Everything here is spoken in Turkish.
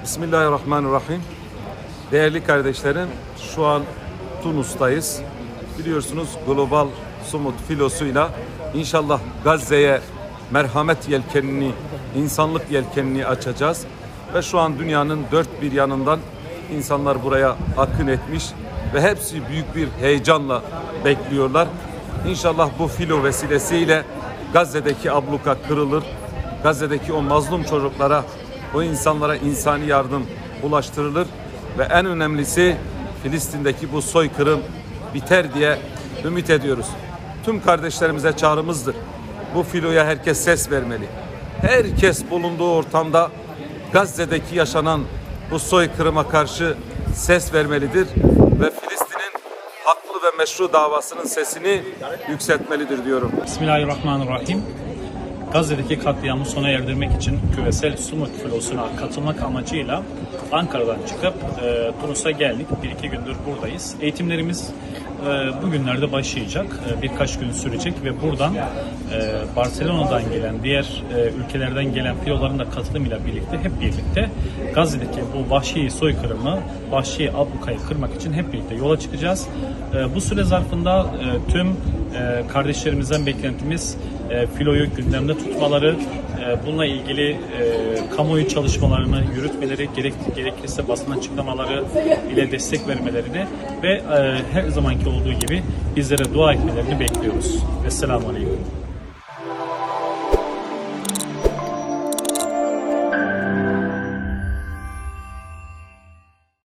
Bismillahirrahmanirrahim. Değerli kardeşlerim, şu an Tunus'tayız. Biliyorsunuz Global Sumut filosuyla inşallah Gazze'ye merhamet yelkenini, insanlık yelkenini açacağız. Ve şu an dünyanın dört bir yanından insanlar buraya akın etmiş ve hepsi büyük bir heyecanla bekliyorlar. İnşallah bu filo vesilesiyle Gazze'deki abluka kırılır. Gazze'deki o mazlum çocuklara, o insanlara insani yardım ulaştırılır ve en önemlisi Filistin'deki bu soykırım biter diye ümit ediyoruz. Tüm kardeşlerimize çağrımızdır. Bu filoya herkes ses vermeli. Herkes bulunduğu ortamda Gazze'deki yaşanan bu soykırıma karşı ses vermelidir ve Filistin'in haklı ve meşru davasının sesini yükseltmelidir diyorum. Bismillahirrahmanirrahim. Gazze'deki katliamı sona erdirmek için küresel Sumut filosuna katılmak amacıyla Ankara'dan çıkıp Tunus'a geldik. 1-2 gündür buradayız. Eğitimlerimiz bugünlerde başlayacak. Birkaç gün sürecek ve buradan Barcelona'dan gelen, diğer ülkelerden gelen filoların da katılımıyla birlikte hep birlikte Gazze'deki bu vahşi soykırımı, vahşi ablukayı kırmak için hep birlikte yola çıkacağız. Bu süre zarfında tüm kardeşlerimizden beklentimiz filoyu gündemde tutmaları, bununla ilgili kamuoyu çalışmalarını yürütmeleri, gerekirse basın açıklamaları ile destek vermelerini ve her zamanki olduğu gibi bizlere dua etmelerini bekliyoruz. Esselamu Aleyküm.